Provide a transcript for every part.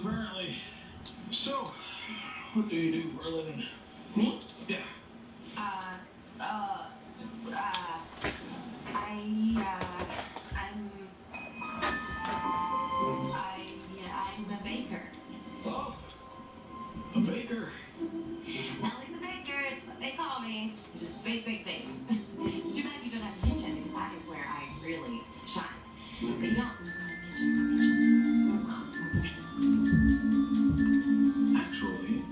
apparently. So, what do you do for a living? Me? Yeah. I'm a baker. Oh, a baker. Ellie the baker, it's what they call me. Just bake, bake, bake. It's too bad you don't have a kitchen, because that is where I really shine. But you don't have a kitchen, Actually.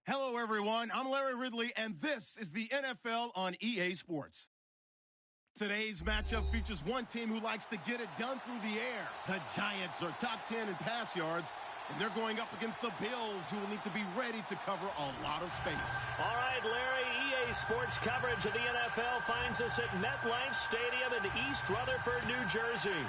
Hello, everyone. I'm Larry Ridley, and this is the NFL on EA Sports. Today's matchup features one team who likes to get it done through the air. The Giants are top 10 in pass yards, and they're going up against the Bills, who will need to be ready to cover a lot of space. All right, Larry, EA Sports coverage of the NFL finds us at MetLife Stadium in East Rutherford, New Jersey.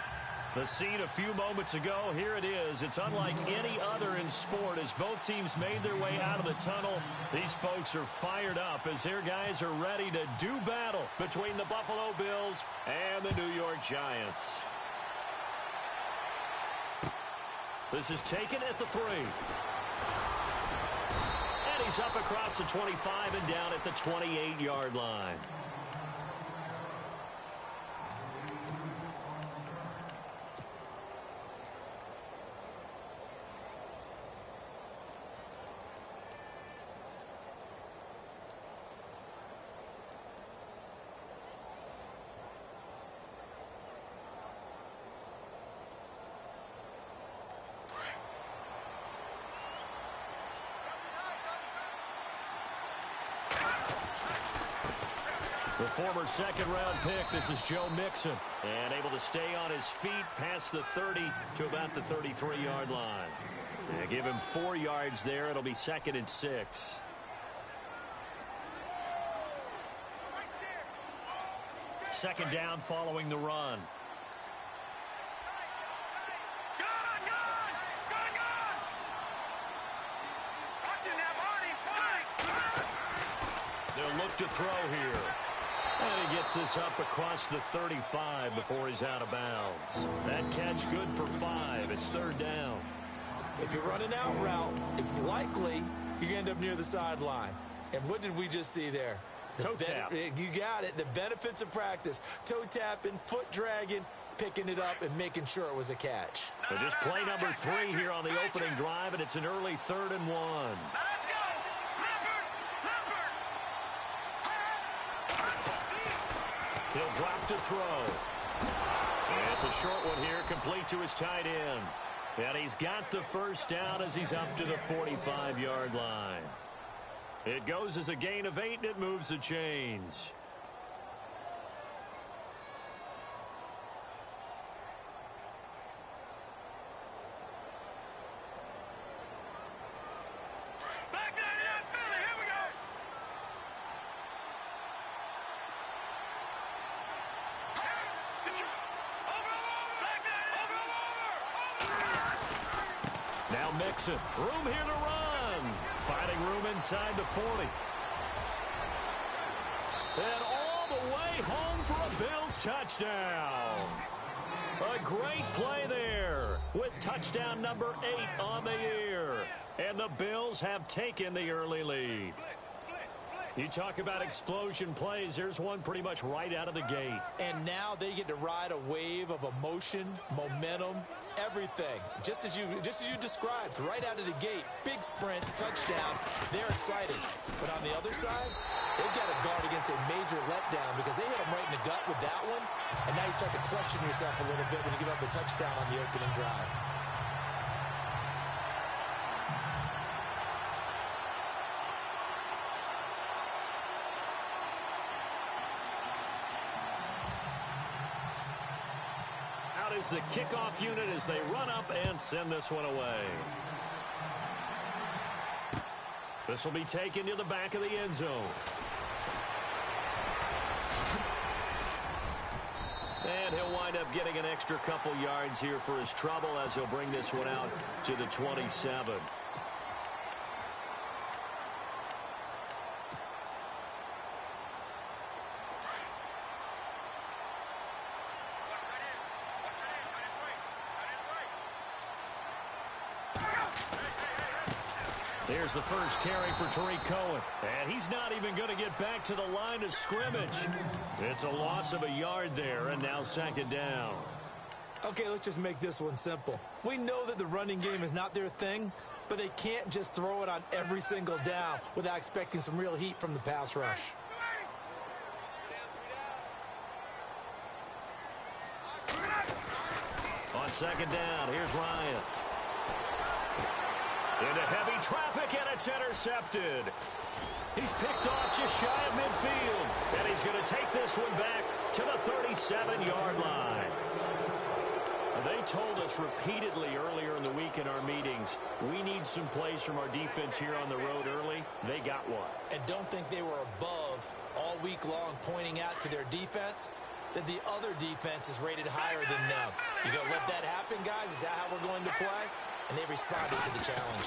The scene a few moments ago, here it is. It's unlike any other in sport as both teams made their way out of the tunnel. These folks are fired up as their guys are ready to do battle between the Buffalo Bills and the New York Giants. This is taken at the 3. And he's up across the 25 and down at the 28-yard line. The former second-round pick, this is Joe Mixon, and able to stay on his feet past the 30 to about the 33-yard line. Give him 4 yards there. It'll be 2nd and 6. Second down following the run. They'll look to throw here. And he gets this up across the 35 before he's out of bounds. That catch good for 5. It's 3rd down. If you're running out route, it's likely you end up near the sideline. And what did we just see there? Toe tap. You got it. The benefits of practice. Toe tapping, foot dragging, picking it up, and making sure it was a catch. So just play number 3 here on the opening drive, and it's an early 3rd and 1. He'll drop to throw. And it's a short one here, complete to his tight end. And he's got the first down as he's up to the 45-yard line. It goes as a gain of 8, and it moves the chains. Now Mixon, room here to run. Finding room inside the 40. And all the way home for a Bills touchdown. A great play there with touchdown number 8 on the year. And the Bills have taken the early lead. You talk about explosion plays. There's one pretty much right out of the gate. And now they get to ride a wave of emotion, momentum, everything. Just as you described, right out of the gate. Big sprint, touchdown. They're excited. But on the other side, they've got to guard against a major letdown because they hit them right in the gut with that one. And now you start to question yourself a little bit when you give up a touchdown on the opening drive. Is the kickoff unit as they run up and send this one away. This will be taken to the back of the end zone. And he'll wind wind up getting an extra couple yards here for his trouble as he'll bring this one out to the 27. Here's the first carry for Tariq Cohen. And he's not even going to get back to the line of scrimmage. It's a loss of a yard there, and now second down. Okay, let's just make this one simple. We know that the running game is not their thing, but they can't just throw it on every single down without expecting some real heat from the pass rush. On second down, here's Ryan. Into heavy traffic, and it's intercepted. He's picked off just shy of midfield, and he's going to take this one back to the 37-yard line. They told us repeatedly earlier in the week in our meetings, we need some plays from our defense here on the road early. They got one. And don't think they were above all week long pointing out to their defense that the other defense is rated higher than them. You going to let that happen, guys? Is that how we're going to play? And they responded to the challenge.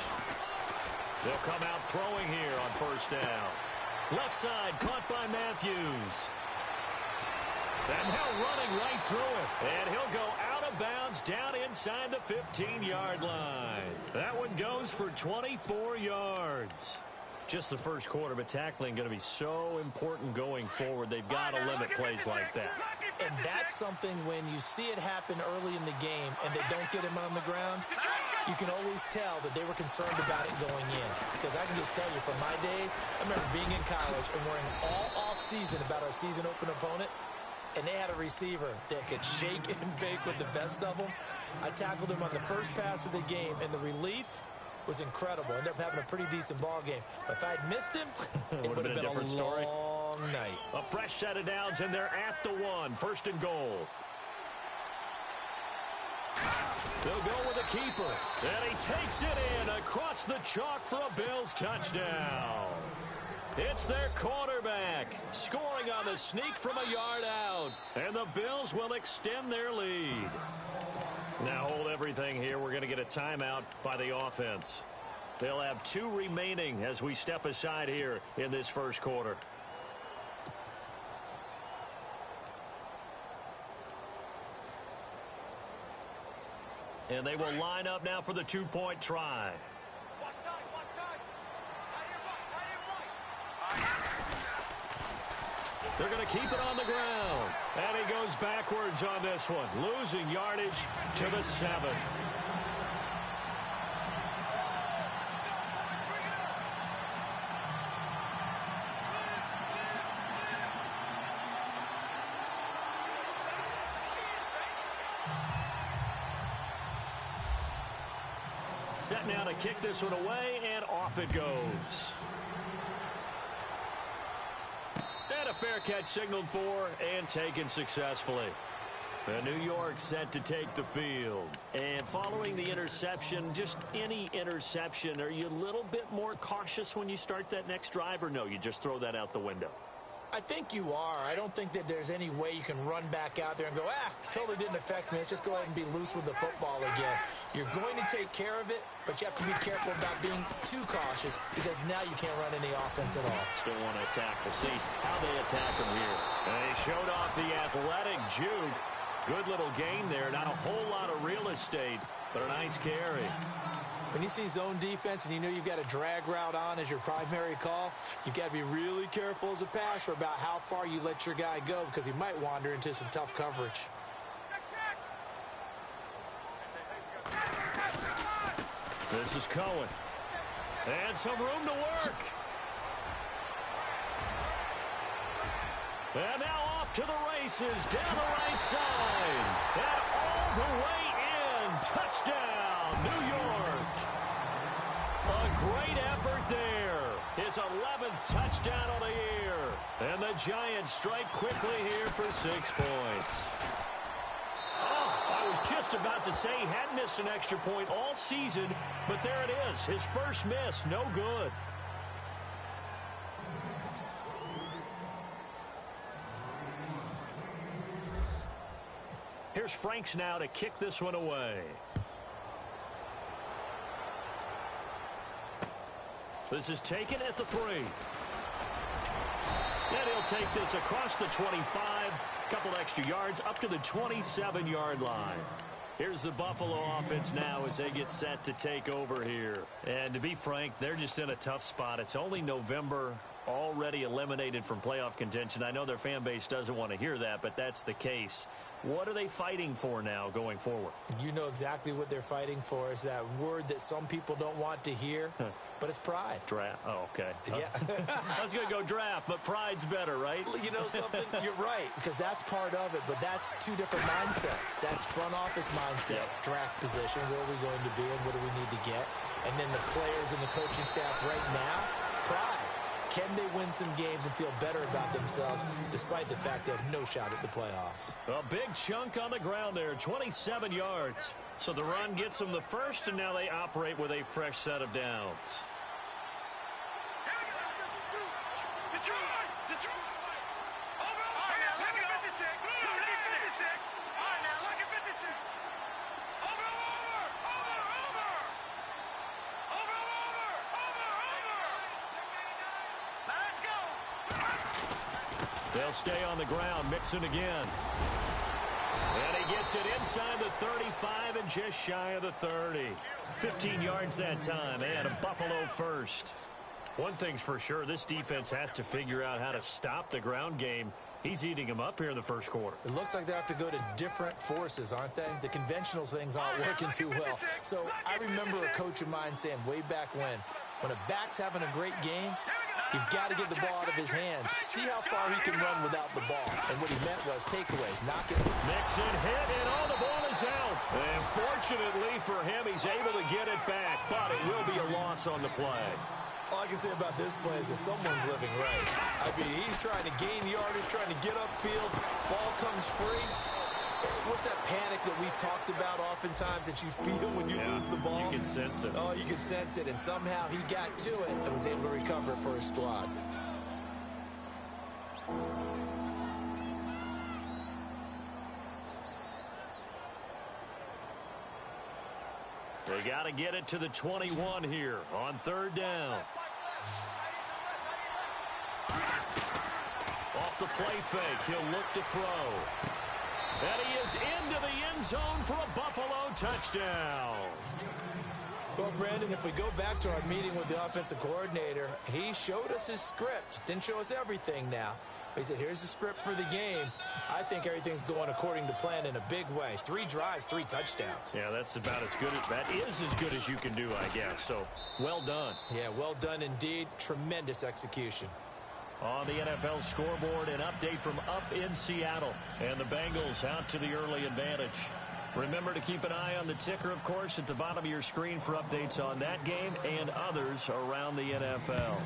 They'll come out throwing here on first down. Left side caught by Matthews. And now running right through it. And he'll go out of bounds down inside the 15-yard line. That one goes for 24 yards. Just the first quarter, but tackling going to be so important going forward. They've got to limit plays like that. And that's something when you see it happen early in the game and they don't get him on the ground, you can always tell that they were concerned about it going in. Because I can just tell you from my days, I remember being in college and worrying all off-season about our season open opponent, and they had a receiver that could shake and bake with the best of them. I tackled him on the first pass of the game, and the relief was incredible. Ended up having a pretty decent ball game. But if I'd missed him, it would have been a different story. Long night. A fresh set of downs, and they're at the 1. First and goal. They'll go with a keeper. And he takes it in across the chalk for a Bills touchdown. It's their quarterback scoring on the sneak from a yard out. And the Bills will extend their lead. Now hold everything here. We're going to get a timeout by the offense. They'll have 2 remaining as we step aside here in this first quarter. And they will line up now for the 2-point try. They're going to keep it on the ground. And he goes backwards on this one, losing yardage to the 7. Set now to kick this one away, and off it goes. And a fair catch signaled for and taken successfully. And New York set to take the field. And following the interception, just any interception, are you a little bit more cautious when you start that next drive, or no, you just throw that out the window? I think you are. I don't think that there's any way you can run back out there and go, totally didn't affect me. Let's just go ahead and be loose with the football again. You're going to take care of it, but you have to be careful about being too cautious because now you can't run any offense at all. Still want to attack. We'll see how they attack from here. And they showed off the athletic juke. Good little gain there. Not a whole lot of real estate, but a nice carry. When you see zone defense and you know you've got a drag route on as your primary call, you've got to be really careful as a passer about how far you let your guy go because he might wander into some tough coverage. This is Cohen. And some room to work. And now off to the races down the right side. And all the way in. Touchdown, New York. A great effort there. His 11th touchdown of the year. And the Giants strike quickly here for 6 points. Oh, I was just about to say he hadn't missed an extra point all season, but there it is. His first miss, no good. Here's Franks now to kick this one away. This is taken at the 3. And he'll take this across the 25. Couple extra yards up to the 27-yard line. Here's the Buffalo offense now as they get set to take over here. And to be frank, they're just in a tough spot. It's only November, already eliminated from playoff contention. I know their fan base doesn't want to hear that, but that's the case. What are they fighting for now going forward? You know exactly what they're fighting for. Is that word that some people don't want to hear, but it's pride. Draft. Oh, okay. Yeah. I was going to go draft, but pride's better, right? You know something? You're right, because that's part of it, but that's two different mindsets. That's front office mindset, draft position, where are we going to be and what do we need to get? And then the players and the coaching staff right now, pride. Can they win some games and feel better about themselves despite the fact they have no shot at the playoffs? A big chunk on the ground there, 27 yards. So the run gets them the first, and now they operate with a fresh set of downs. They'll stay on the ground, Mixon again. And he gets it inside the 35 and just shy of the 30. 15 yards that time, and a Buffalo first. One thing's for sure, this defense has to figure out how to stop the ground game. He's eating them up here in the first quarter. It looks like they have to go to different forces, aren't they? The conventional things aren't working too well. So I remember a coach of mine saying way back when a back's having a great game, you've got to get the ball out of his hands. See how far he can run without the ball. And what he meant was takeaways, knock it. Mixon hit, and all the ball is out. And fortunately for him, he's able to get it back, but it will be a loss on the play. All I can say about this play is that someone's living right. I mean, he's trying to gain yardage, trying to get upfield. Ball comes free. What's that panic that we've talked about oftentimes that you feel when you lose the ball? You can sense it. Oh, you can sense it, and somehow he got to it and was able to recover it for his squad. They got to get it to the 21 here on third down. Off the play fake, he'll look to throw. And he is into the end zone for a Buffalo touchdown. Well, Brandon, if we go back to our meeting with the offensive coordinator, he showed us his script. Didn't show us everything now. He said, here's the script for the game. I think everything's going according to plan in a big way. 3 drives, 3 touchdowns. Yeah, that's about as good as that is as good as you can do, I guess. So, well done. Yeah, well done indeed. Tremendous execution. On the NFL scoreboard, an update from up in Seattle. And the Bengals out to the early advantage. Remember to keep an eye on the ticker, of course, at the bottom of your screen for updates on that game and others around the NFL.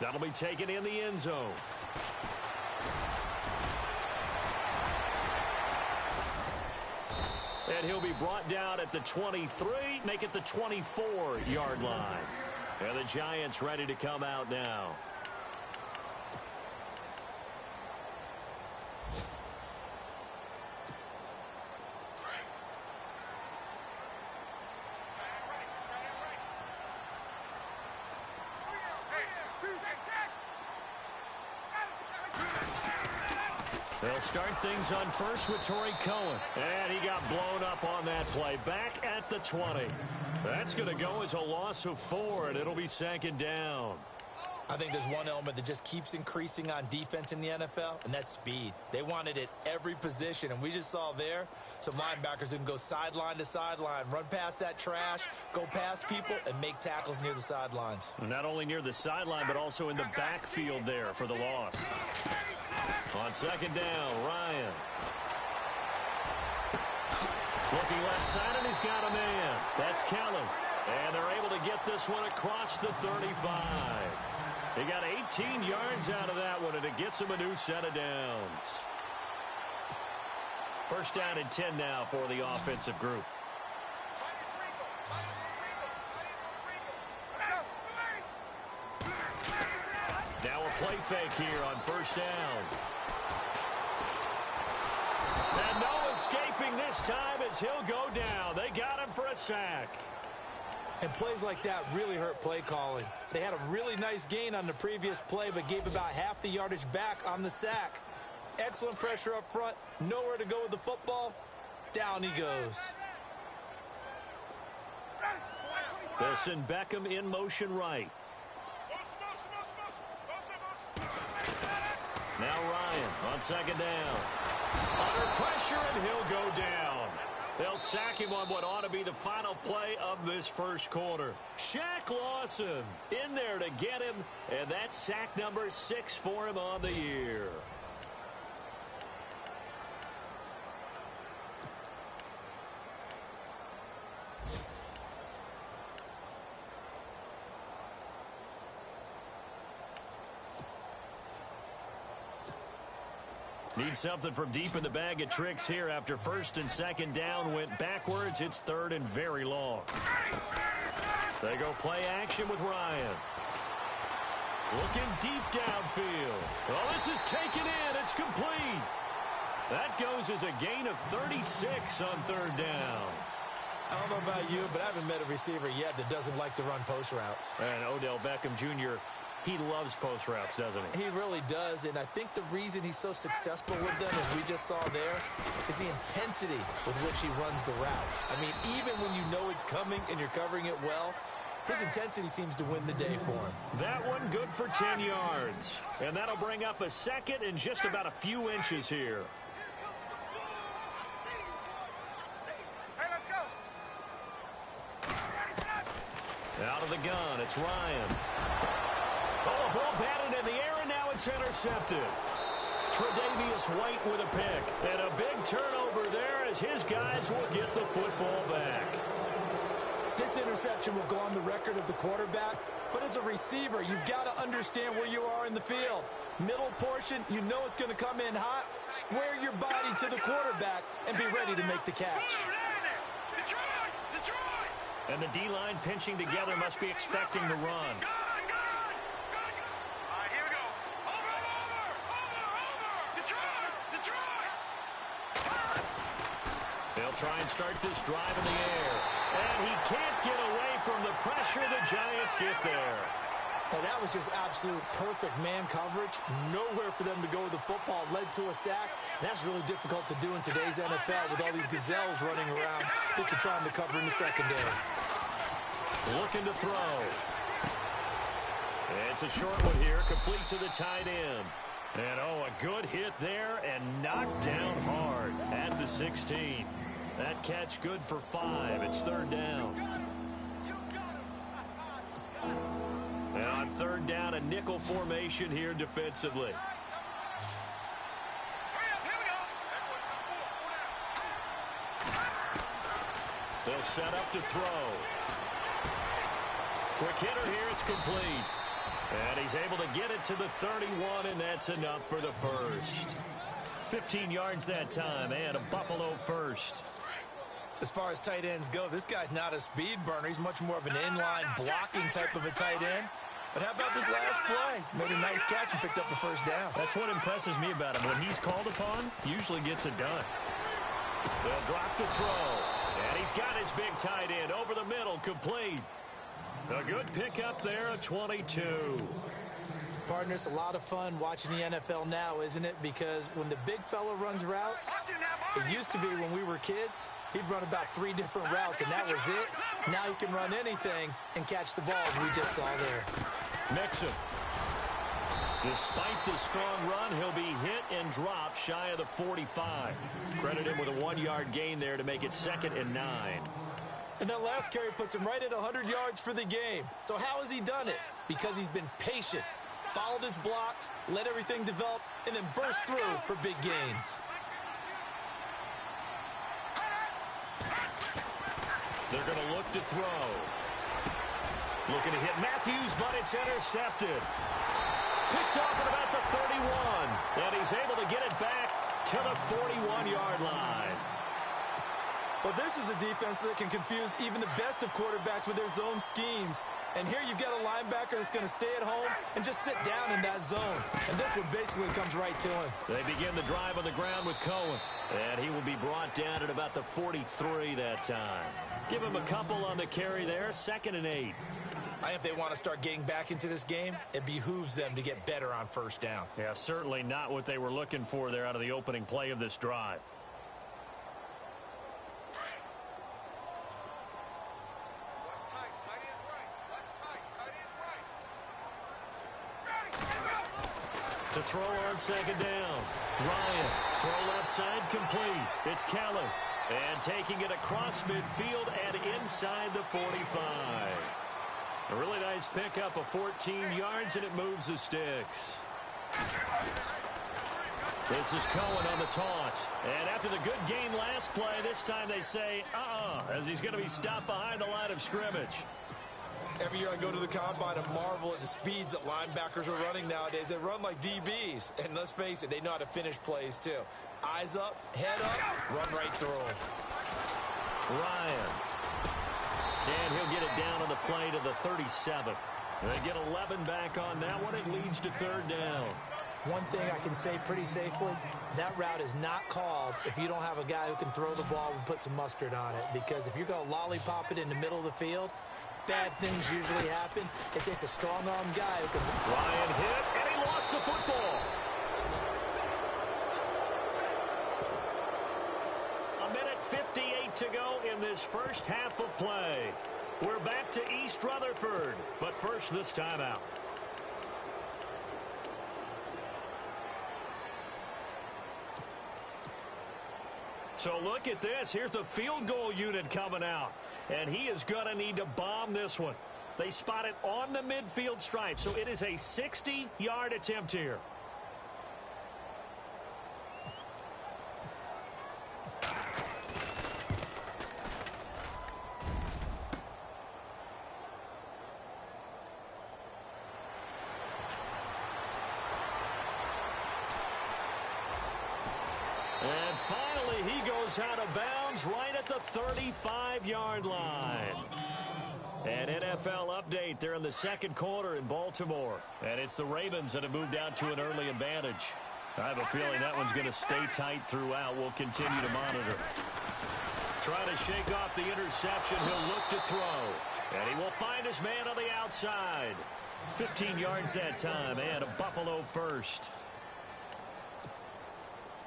That'll be taken in the end zone. And he'll be brought down at the 23, make it the 24-yard line. And the Giants ready to come out now. They'll start things on first with Torrey Cohen. And he got blown up on that play. Back at the 20. That's going to go as a loss of 4, and it'll be second down. I think there's one element that just keeps increasing on defense in the NFL, and that's speed. They want it at every position, and we just saw there some linebackers who can go sideline to sideline, run past that trash, go past people, and make tackles near the sidelines. Not only near the sideline, but also in the backfield there for the loss. On second down, Ryan. Looking left side, and he's got a man. That's Kellen. And they're able to get this one across the 35. They got 18 yards out of that one, and it gets them a new set of downs. First down and 10 now for the offensive group. Now a play fake here on first down. escaping this time as he'll go down. They got him for a sack. And plays like that really hurt play calling. They had a really nice gain on the previous play, but gave about half the yardage back on the sack. Excellent pressure up front. Nowhere to go with the football. Down he goes. They'll send Beckham in motion right. Now Ryan on second down. Under pressure, and he'll go down. They'll sack him on what ought to be the final play of this first quarter. Shaq Lawson in there to get him, and that's sack number 6 for him on the year. Need something from deep in the bag of tricks here after first and second down went backwards. It's third and very long. They go play action with Ryan. Looking deep downfield. Oh, this is taken in. It's complete. That goes as a gain of 36 on third down. I don't know about you, but I haven't met a receiver yet that doesn't like to run post routes. And Odell Beckham Jr., he loves post routes, doesn't he? He really does, and I think the reason he's so successful with them, as we just saw there, is the intensity with which he runs the route. I mean, even when you know it's coming and you're covering it well, his intensity seems to win the day for him. That one good for 10 yards. And that'll bring up a second and just about a few inches here. Out of the gun, it's Ryan. Oh, a ball batted in the air, and now it's intercepted. Tre'Davious White with a pick. And a big turnover there as his guys will get the football back. This interception will go on the record of the quarterback, but as a receiver, you've got to understand where you are in the field. Middle portion, you know it's going to come in hot. Square your body to the quarterback and be ready to make the catch. And the D-line pinching together must be expecting the run. They'll try and start this drive in the air. And he can't get away from the pressure. The Giants get there. Now, that was just absolute perfect man coverage. Nowhere for them to go with the football. Led to a sack. And that's really difficult to do in today's NFL with all these gazelles running around that you're trying to cover in the secondary. Looking to throw. It's a short one here, complete to the tight end. And, oh, a good hit there and knocked down hard at the 16. That catch good for 5. It's third down. And on third down, a nickel formation here defensively. They'll set up to throw. Quick hitter here, it's complete. And he's able to get it to the 31, and that's enough for the first. 15 yards that time, and a Buffalo first. As far as tight ends go, this guy's not a speed burner. He's much more of an inline blocking type of a tight end. But how about this last play? Made a nice catch and picked up a first down. That's what impresses me about him. When he's called upon, usually gets it done. They'll drop to throw. And he's got his big tight end over the middle, complete. A good pickup there, a 22. Partner, it's a lot of fun watching the NFL now, isn't it? Because when the big fella runs routes, it used to be when we were kids, he'd run about 3 different routes, and that was it. Now he can run anything and catch the balls we just saw there. Mixon. Despite the strong run, he'll be hit and dropped shy of the 45. Credit him with a 1-yard gain there to make it 2nd and 9. And that last carry puts him right at 100 yards for the game. So how has he done it? Because he's been patient, followed his blocks, let everything develop, and then burst through for big gains. They're going to look to throw. Looking to hit Matthews, but it's intercepted. Picked off at about the 31. And he's able to get it back to the 41-yard line. Well, this is a defense that can confuse even the best of quarterbacks with their zone schemes. And here you've got a linebacker that's going to stay at home and just sit down in that zone. And this one basically comes right to him. They begin the drive on the ground with Cohen. And he will be brought down at about the 43 that time. Give him a couple on the carry there, 2nd and 8. I think if they want to start getting back into this game, it behooves them to get better on 1st down. Yeah, certainly not what they were looking for there out of the opening play of this drive. To throw on 2nd down. Ryan, throw left side complete. It's Kelly. And taking it across midfield and inside the 45. A really nice pickup of 14 yards, and it moves the sticks. This is Cohen on the toss. And after the good gain last play, this time they say, as he's going to be stopped behind the line of scrimmage. Every year I go to the combine and marvel at the speeds that linebackers are running nowadays. They run like DBs. And let's face it, they know how to finish plays too. Eyes up, head up, run right through them. Ryan. And he'll get it down on the play to the 37. They get 11 back on that one. It leads to 3rd down. One thing I can say pretty safely, that route is not called if you don't have a guy who can throw the ball and put some mustard on it. Because if you're going to lollipop it in the middle of the field, bad things usually happen. It takes a strong-armed guy who can... Ryan hit, and he lost the football. A minute 58 to go in this first half of play. We're back to East Rutherford, but first this timeout. So look at this. Here's the field goal unit coming out. And he is going to need to bomb this one. They spot it on the midfield stripe. So it is a 60-yard attempt here. And finally, he goes out of bounds right at the 35-yard line. An NFL update there in the 2nd quarter in Baltimore. And it's the Ravens that have moved out to an early advantage. I have a feeling that one's going to stay tight throughout. We'll continue to monitor. Trying to shake off the interception. He'll look to throw. And he will find his man on the outside. 15 yards that time, and a Buffalo first.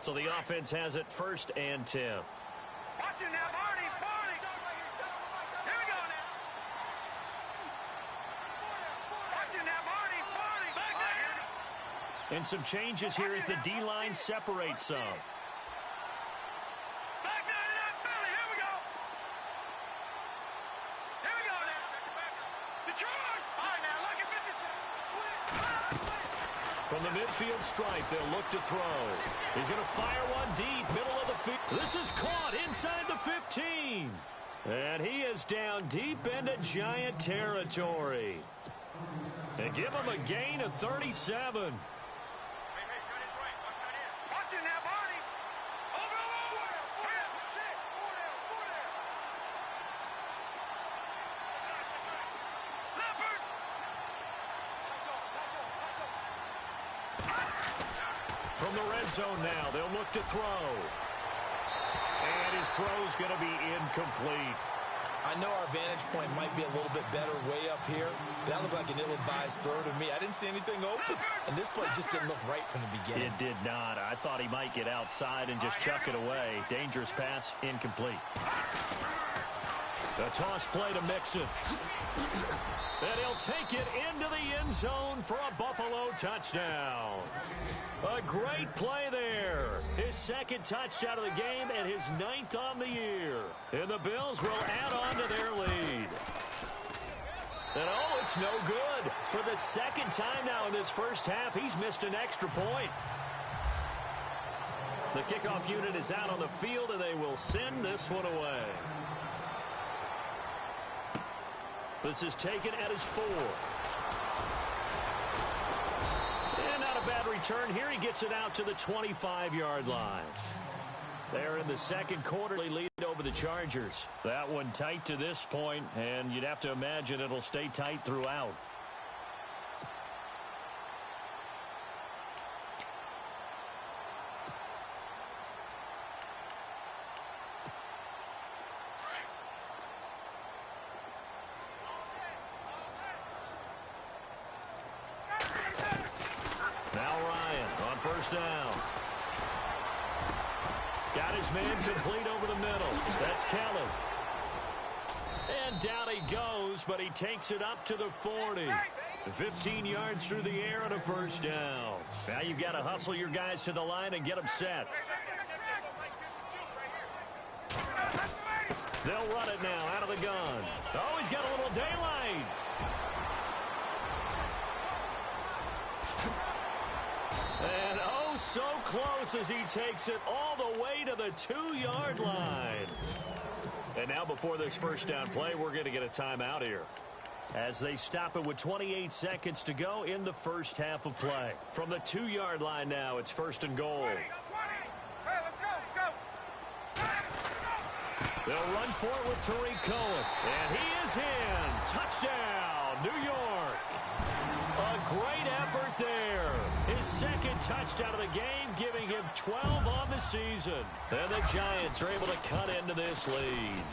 So the offense has it 1st and 10. Watch it now, Marty. Here we go now. Watch it now, Marty. Back there. And some changes here as the D-line separates some. Back there to that Philly. Here we go. Here we go now. Detroit. All right, now, look at 57. From the midfield stripe, they'll look to throw. He's going to fire one deep, middle of the field. This is caught inside the 15. And he is down deep into Giant territory. And give him a gain of 37. Watch it now, Marty. Over. Leopard. From the red zone now, they'll look to throw. And his throw's going to be incomplete. I know our vantage point might be a little bit better way up here, but that looked like an ill-advised throw to me. I didn't see anything open, and this play just didn't look right from the beginning. It did not. I thought he might get outside and just chuck it away. Dangerous pass, incomplete. The toss play to Mixon. And he'll take it into the end zone for a Buffalo touchdown. A great play there. His 2nd touchdown of the game and his 9th on the year. And the Bills will add on to their lead. And oh, it's no good. For the 2nd time now in this first half, he's missed an extra point. The kickoff unit is out on the field, and they will send this one away. This is taken at his 4. And not a bad return here. He gets it out to the 25-yard line. They're in the second quarter, lead over the Chargers. That one tight to this point, and you'd have to imagine it'll stay tight throughout. Now Ryan on first down. Got his man complete over the middle. That's Kelly. And down he goes, but he takes it up to the 40. 15 yards through the air and a first down. Now you've got to hustle your guys to the line and get them set. They'll run it now out of the gun. Oh, he's got a little daylight. And oh, so close as he takes it all the way to the 2-yard line. And now before this first down play, we're going to get a timeout here, as they stop it with 28 seconds to go in the first half of play. From the 2-yard line now, it's first and goal. 20. Hey, let's go. They'll run for it with Tariq Cohen. And he is in. Touchdown, New York. A great effort there. His second touchdown of the game, giving him 12 on the season. And the Giants are able to cut into this lead.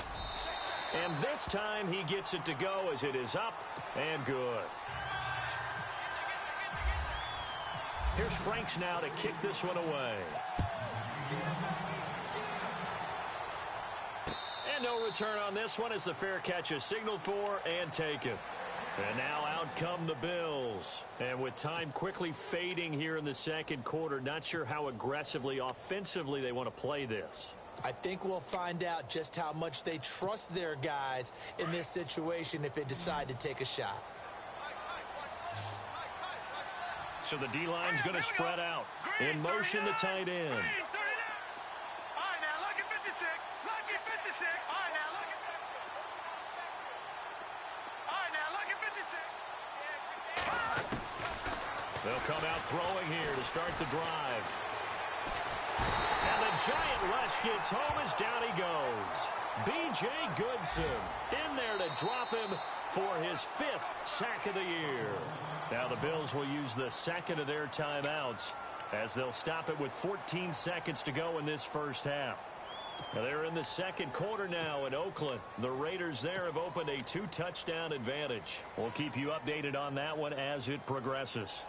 And this time he gets it to go as it is up and good. Here's Franks now to kick this one away. And no return on this one as the fair catch is signaled for and taken. And now out come the Bills. And with time quickly fading here in the second quarter, not sure how aggressively, offensively they want to play this. I think we'll find out just how much they trust their guys in this situation if they decide to take a shot. So the D-line's going to spread out. In motion, the tight end. All right, now look at 56. Look at 56. All right, now look at 56. All right, now look at 56. They'll come out throwing here to start the drive. And the giant rush gets home as down he goes. B.J. Goodson in there to drop him for his 5th sack of the year. Now the Bills will use the second of their timeouts as they'll stop it with 14 seconds to go in this first half. Now they're in the second quarter now in Oakland. The Raiders there have opened a 2-touchdown advantage. We'll keep you updated on that one as it progresses.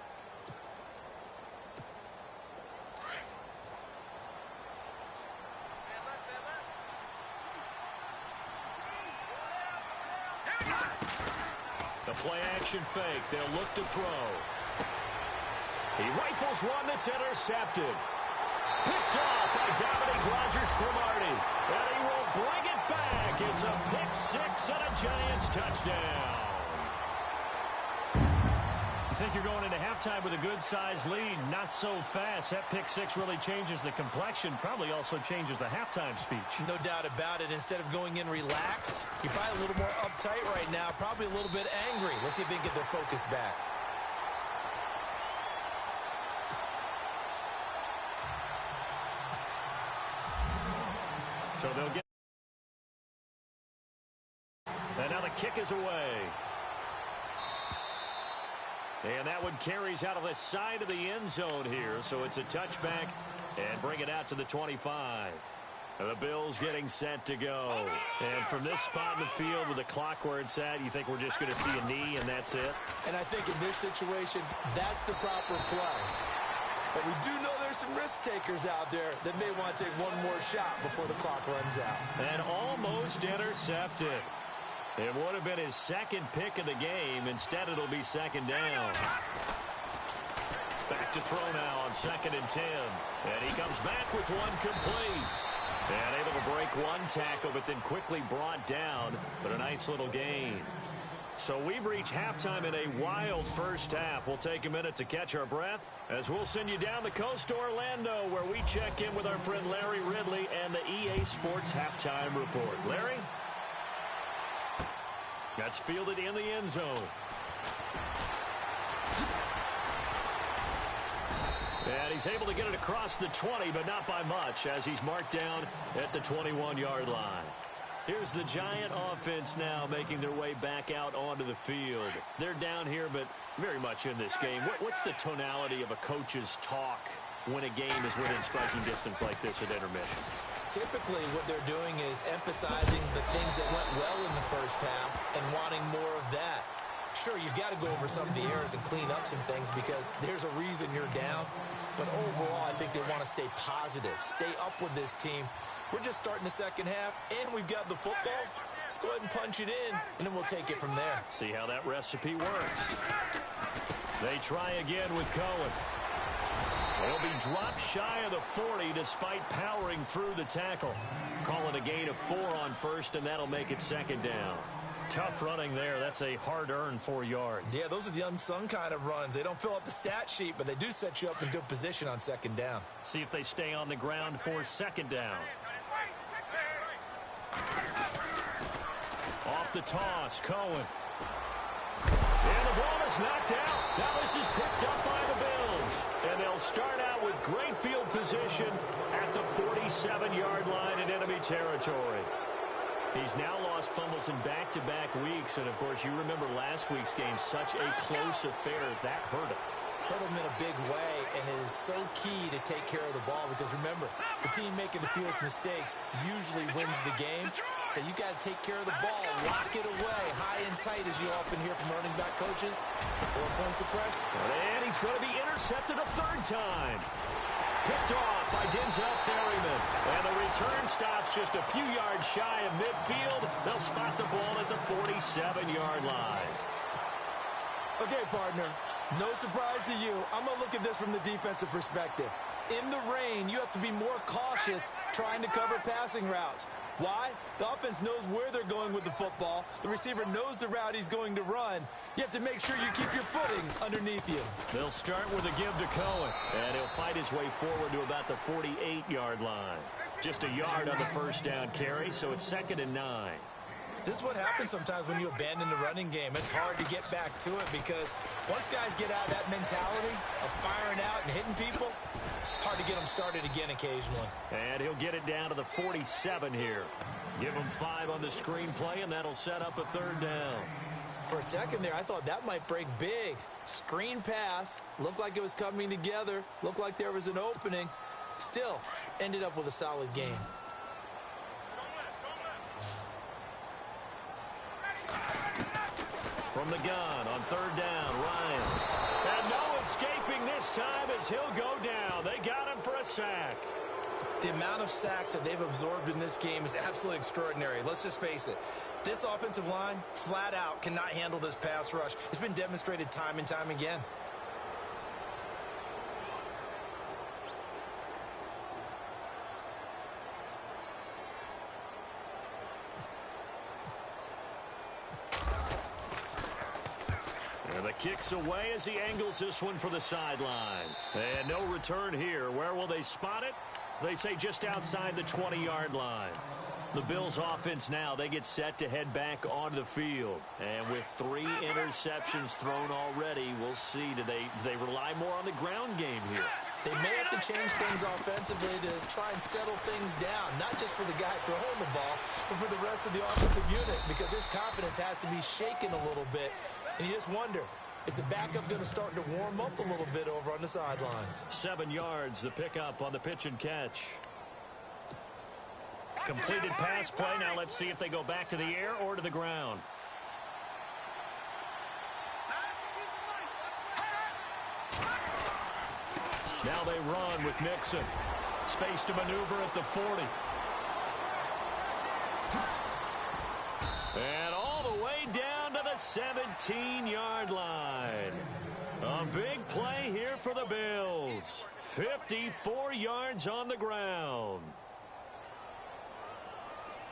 The play-action fake. They'll look to throw. He rifles one that's intercepted. Picked off by Dominique Rodgers-Cromartie. And he will bring it back. It's a pick six and a Giants touchdown. You think you're going into halftime with a good-sized lead? Not so fast. That pick six really changes the complexion. Probably also changes the halftime speech. No doubt about it. Instead of going in relaxed, you're probably a little more uptight right now. Probably a little bit angry. Let's see if they can get their focus back. So they'll get. And now the kick is away. And that one carries out of the side of the end zone here. So it's a touchback and bring it out to the 25. And the Bills getting set to go. And from this spot in the field with the clock where it's at, you think we're just going to see a knee and that's it? And I think in this situation, that's the proper play. But we do know there's some risk takers out there that may want to take one more shot before the clock runs out. And almost intercepted. It would have been his second pick of the game. Instead, it'll be second down. Back to throw now on 2nd and 10. And he comes back with one complete. And able to break one tackle, but then quickly brought down. But a nice little gain. So we've reached halftime in a wild first half. We'll take a minute to catch our breath as we'll send you down the coast to Orlando, where we check in with our friend Larry Ridley and the EA Sports Halftime Report. Larry? That's fielded in the end zone. And he's able to get it across the 20, but not by much, as he's marked down at the 21-yard line. Here's the Giant offense now making their way back out onto the field. They're down here, but very much in this game. What's the tonality of a coach's talk when a game is within striking distance like this at intermission? Typically, what they're doing is emphasizing the things that went well in the first half and wanting more of that. Sure, you've got to go over some of the errors and clean up some things because there's a reason you're down. But overall, I think they want to stay positive, stay up with this team. We're just starting the second half, and we've got the football. Let's go ahead and punch it in, and then we'll take it from there. See how that recipe works. They try again with Cohen. They'll be dropped shy of the 40 despite powering through the tackle. Calling a gain of 4 on first, and that'll make it second down. Tough running there. That's a hard-earned 4 yards. Yeah, those are the unsung kind of runs. They don't fill up the stat sheet, but they do set you up in good position on second down. See if they stay on the ground for second down. Off the toss, Cohen. And the ball is knocked out. Now this is picked up by the Bills. And they'll start out with great field position at the 47-yard line in enemy territory. He's now lost fumbles in back-to-back weeks. And, of course, you remember last week's game, such a close affair. That hurt him. Hurt him in a big way, and it is so key to take care of the ball because, remember, the team making the fewest mistakes usually wins the game. So you got to take care of the ball, lock it away, high and tight, as you often hear from running back coaches. 4 points of pressure. And he's going to be intercepted a third time. Picked off by Denzel Perryman. And the return stops just a few yards shy of midfield. They'll spot the ball at the 47-yard line. Okay, partner, no surprise to you. I'm going to look at this from the defensive perspective. In the rain, you have to be more cautious trying to cover passing routes. Why? The offense knows where they're going with the football. The receiver knows the route he's going to run. You have to make sure you keep your footing underneath you. They'll start with a give to Cohen. And he'll fight his way forward to about the 48-yard line. Just a yard on the first down carry, so it's 2nd and 9. This is what happens sometimes when you abandon the running game. It's hard to get back to it because once guys get out of that mentality of firing out and hitting people, hard to get them started again occasionally. And he'll get it down to the 47 here. Give him 5 on the screenplay, and that'll set up a third down. For a second there, I thought that might break big. Screen pass, looked like it was coming together, looked like there was an opening. Still, ended up with a solid game. From the gun on third down, Ryan. And no escaping this time as he'll go down. They got him for a sack. The amount of sacks that they've absorbed in this game is absolutely extraordinary. Let's just face it. This offensive line, flat out, cannot handle this pass rush. It's been demonstrated time and time again. And the kick's away as he angles this one for the sideline. And no return here. Where will they spot it? They say just outside the 20-yard line. The Bills offense now, they get set to head back onto the field. And with 3 interceptions thrown already, we'll see. Do they rely more on the ground game here? They may have to change things offensively to try and settle things down, not just for the guy throwing the ball, but for the rest of the offensive unit, because his confidence has to be shaken a little bit. And you just wonder, is the backup going to start to warm up a little bit over on the sideline? 7 yards, the pickup on the pitch and catch. Completed pass play. Now let's see if they go back to the air or to the ground. Now they run with Mixon. Space to maneuver at the 40. And all the way down to the 17-yard line. A big play here for the Bills. 54 yards on the ground.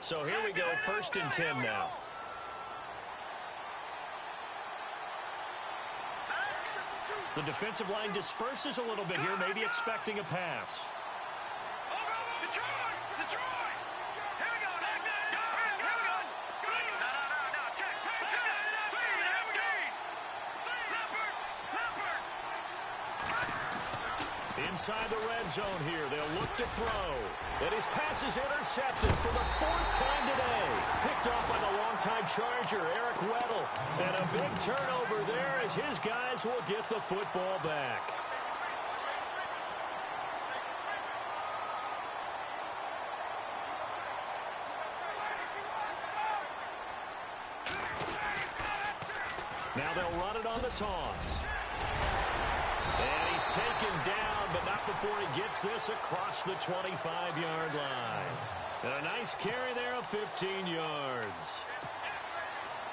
So here we go, 1st and 10 now. The defensive line disperses a little bit here, maybe expecting a pass. Inside the red zone here, they'll look to throw. And his pass is intercepted for the 4th time today. Picked off by the longtime Charger, Eric Weddle. And a big turnover there as his guys will get the football back. Now they'll run it on the toss. And he's taken down, but not before he gets this across the 25-yard line. And a nice carry there of 15 yards.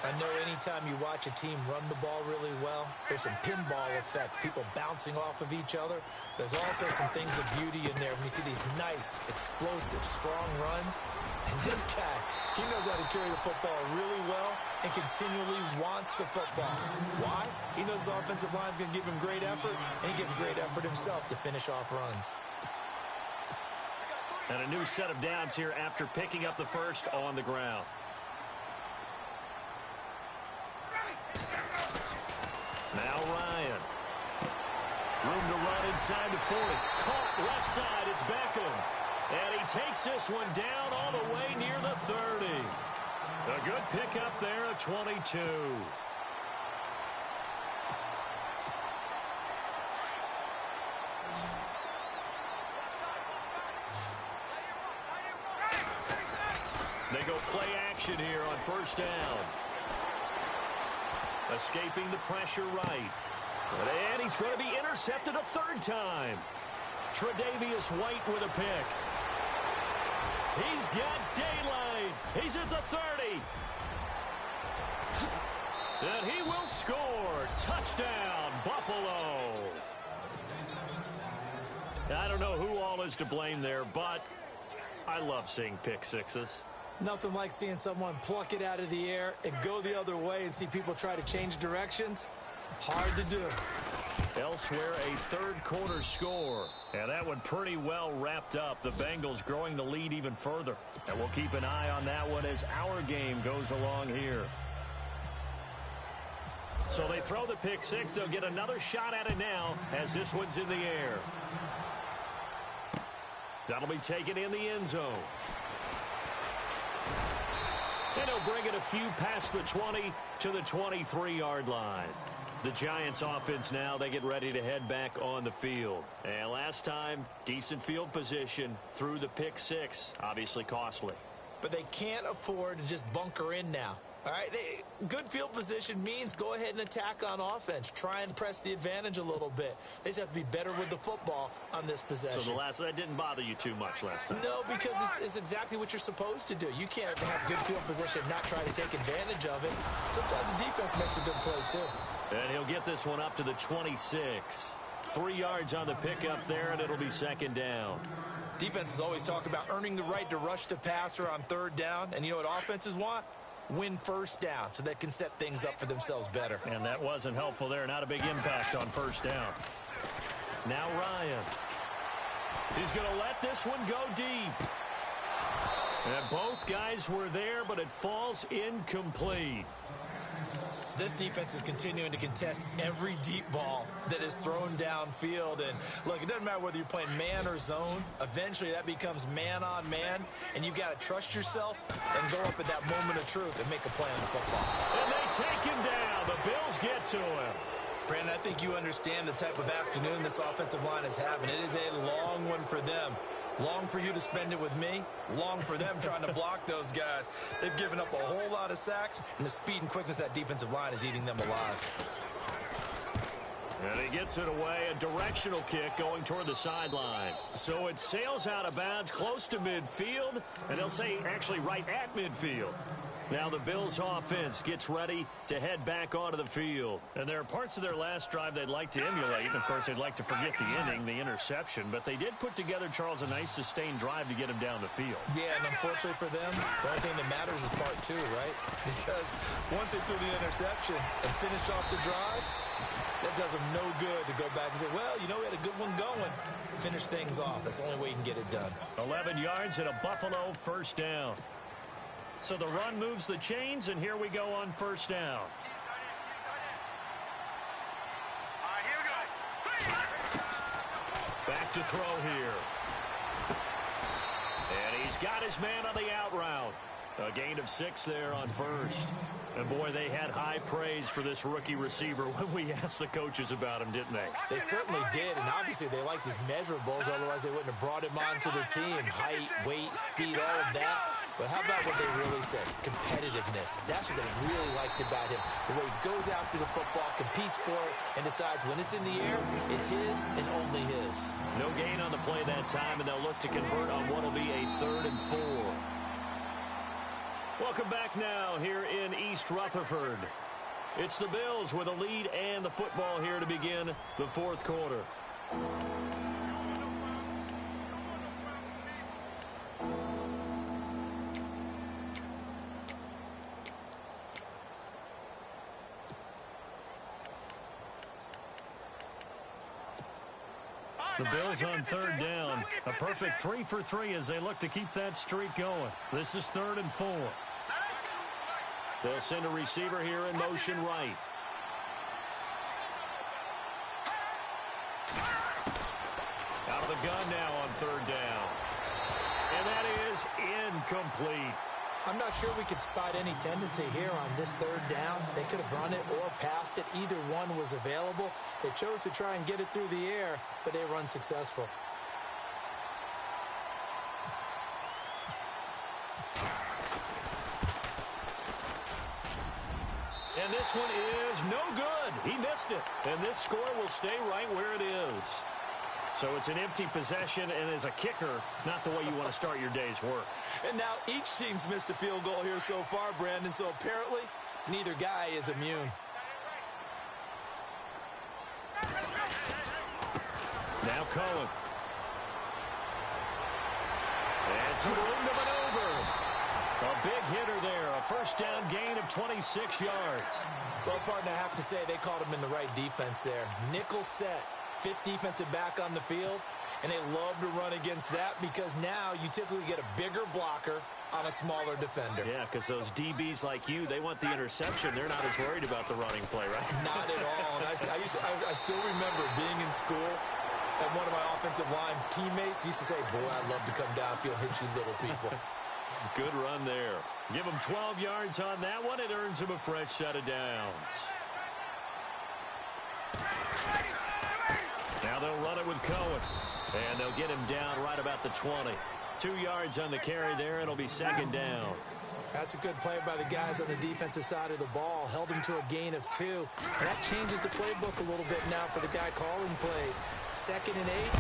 I know anytime you watch a team run the ball really well, there's some pinball effect, people bouncing off of each other. There's also some things of beauty in there when you see these nice, explosive, strong runs. And this guy, he knows how to carry the football really well and continually wants the football. Why? He knows his offensive line is going to give him great effort, and he gives great effort himself to finish off runs. And a new set of downs here after picking up the first on the ground. Now Ryan. Room to run inside the 40. Caught left side. It's Beckham. And he takes this one down all the way near the 30. A good pickup there at 22. They go play action here on first down. Escaping the pressure right. And he's going to be intercepted a 3rd time. Tre'Davious White with a pick. He's got daylight. He's at the 30. And he will score. Touchdown, Buffalo. I don't know who all is to blame there, but I love seeing pick sixes. Nothing like seeing someone pluck it out of the air and go the other way and see people try to change directions. Hard to do. Elsewhere, a 3rd quarter score. And that one pretty well wrapped up. The Bengals growing the lead even further. And we'll keep an eye on that one as our game goes along here. So they throw the pick six. They'll get another shot at it now as this one's in the air. That'll be taken in the end zone. And he'll bring it a few past the 20 to the 23-yard line. The Giants offense now, they get ready to head back on the field. And last time, decent field position through the pick six. Obviously costly. But they can't afford to just bunker in now. All right, good field position means go ahead and attack on offense. Try and press the advantage a little bit. They just have to be better with the football on this possession. So that didn't bother you too much last time? No, because it's exactly what you're supposed to do. You can't have good field position and not try to take advantage of it. Sometimes the defense makes a good play, too. And he'll get this one up to the 26. 3 yards on the pickup there, and it'll be 2nd down. Defenses always talk about earning the right to rush the passer on 3rd down. And you know what offenses want? Win first down so they can set things up for themselves better. And that wasn't helpful there. Not a big impact on 1st down. Now Ryan. He's going to let this one go deep. And both guys were there, but it falls incomplete. This defense is continuing to contest every deep ball that is thrown downfield. And, look, it doesn't matter whether you're playing man or zone. Eventually, that becomes man-on-man, and you've got to trust yourself and go up at that moment of truth and make a play on the football. And they take him down. The Bills get to him. Brandon, I think you understand the type of afternoon this offensive line is having. It is a long one for them. Long for you to spend it with me. Long for them trying to block those guys. They've given up a whole lot of sacks, and the speed and quickness of that defensive line is eating them alive. And he gets it away. A directional kick going toward the sideline. So it sails out of bounds close to midfield, and they'll say actually right at midfield. Now the Bills offense gets ready to head back onto the field. And there are parts of their last drive they'd like to emulate. And, of course, they'd like to forget the inning, the interception. But they did put together, Charles, a nice sustained drive to get him down the field. Yeah, and unfortunately for them, the only thing that matters is part 2, right? Because once they threw the interception and finished off the drive, that does them no good to go back and say, well, you know, we had a good one going. Finish things off. That's the only way you can get it done. 11 yards and a Buffalo 1st down. So the run moves the chains, and here we go on 1st down. All right, here we go. Back to throw here. And he's got his man on the out route. A gain of 6 there on first. And, boy, they had high praise for this rookie receiver when we asked the coaches about him, didn't they? They certainly did, and obviously they liked his measurables. Otherwise, they wouldn't have brought him onto the team. Height, weight, speed, all of that. But how about what they really said? Competitiveness. That's what they really liked about him. The way he goes after the football, competes for it, and decides when it's in the air, it's his and only his. No gain on the play that time, and they'll look to convert on what will be a 3rd and 4. Welcome back now here in East Rutherford. It's the Bills with a lead and the football here to begin the 4th quarter. The Bills on 3rd down. A perfect 3 for 3 as they look to keep that streak going. This is 3rd and 4. They'll send a receiver here in motion right. Out of the gun now on 3rd down. And that is incomplete. I'm not sure we could spot any tendency here on this 3rd down. They could have run it or passed it. Either one was available. They chose to try and get it through the air, but they were unsuccessful. And this one is no good. He missed it. And this score will stay right where it is. So it's an empty possession, and as a kicker, not the way you want to start your day's work. And now each team's missed a field goal here so far, Brandon, so apparently neither guy is immune. Now Cohen. And some room to maneuver. A big hitter there, a 1st down gain of 26 yards. Well, partner, I have to say they called him in the right defense there. Nickel set. 5th defensive back on the field, and they love to run against that because now you typically get a bigger blocker on a smaller defender. Yeah, because those DBs like you, they want the interception. They're not as worried about the running play, right? Not at all. And I still remember being in school, and one of my offensive line teammates used to say, boy, I'd love to come downfield and hit you little people. Good run there. Give him 12 yards on that one. It earns him a fresh set of downs. Now they'll run it with Cohen. And they'll get him down right about the 20. 2 yards on the carry there. It'll be 2nd down. That's a good play by the guys on the defensive side of the ball. Held him to a gain of 2. And that changes the playbook a little bit now for the guy calling plays. 2nd and 8.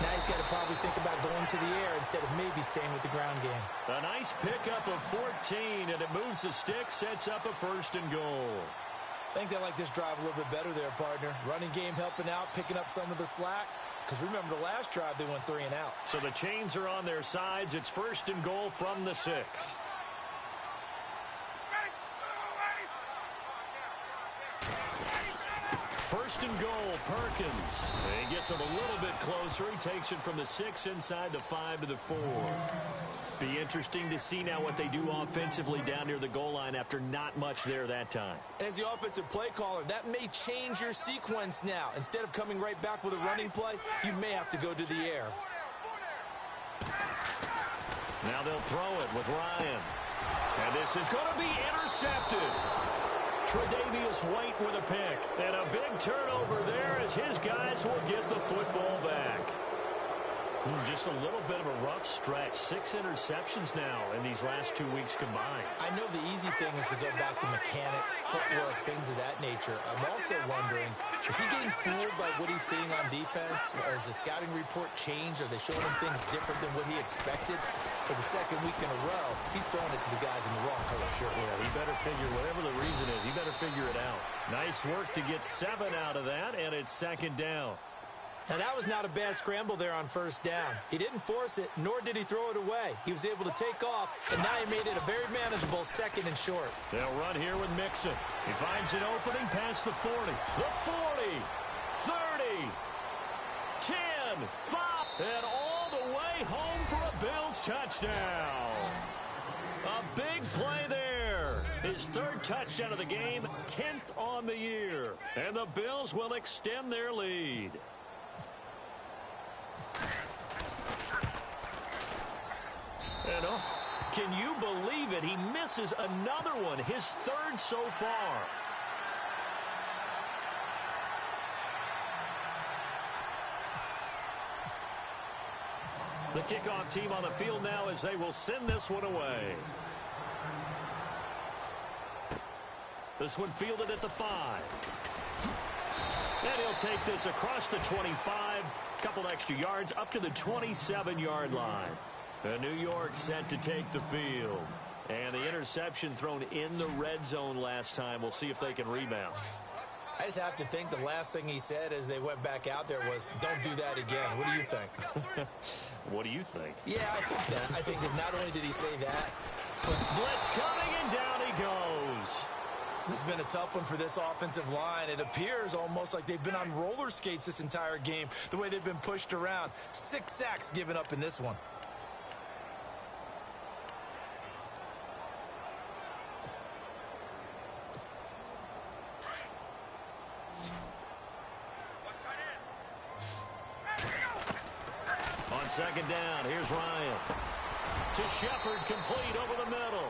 Now he's got to probably think about going to the air instead of maybe staying with the ground game. A nice pickup of 14, and it moves the stick, sets up a 1st and goal. I think they like this drive a little bit better there, partner. Running game helping out, picking up some of the slack. Because remember, the last drive, they went 3 and out. So the chains are on their sides. It's 1st and goal from the 6. First and goal, Perkins. He gets him a little bit closer. He takes it from the 6 inside the 5 to the 4. Be interesting to see now what they do offensively down near the goal line after not much there that time. As the offensive play caller, that may change your sequence now. Instead of coming right back with a running play, you may have to go to the air. Now they'll throw it with Ryan. And this is going to be intercepted. Tre'Davious White with a pick. And a big turnover there as his guys will get the football back. Just a little bit of a rough stretch. 6 interceptions now in these last 2 weeks combined. I know the easy thing is to go back to mechanics, footwork, things of that nature. I'm also wondering, is he getting fooled by what he's seeing on defense? Has the scouting report changed? Are they showing him things different than what he expected? For the 2nd week in a row, he's throwing it to the guys in the wrong color shirt. Yeah, he better figure, whatever the reason is, he better figure it out. Nice work to get 7 out of that, and it's 2nd down. Now, that was not a bad scramble there on 1st down. He didn't force it, nor did he throw it away. He was able to take off, and now he made it a very manageable 2nd and short. They'll run here with Mixon. He finds an opening past the 40. The 40, 30, 10, 5, and all the way home for a Bills touchdown. A big play there. His 3rd touchdown of the game, 10th on the year. And the Bills will extend their lead. Can you believe it? He misses another one, his third so far. The kickoff team on the field now as they will send this one away. This one fielded at the 5. And he'll take this across the 25. Couple extra yards up to the 27-yard line. New York set to take the field. And the interception thrown in the red zone last time. We'll see if they can rebound. I just have to think the last thing he said as they went back out there was, don't do that again. What do you think? What do you think? Yeah, I think that. I think that not only did he say that, but blitz coming, and down he goes. This has been a tough one for this offensive line. It appears almost like they've been on roller skates this entire game, the way they've been pushed around. 6 sacks given up in this one. On second down, here's Ryan. To Shepard, complete over the middle.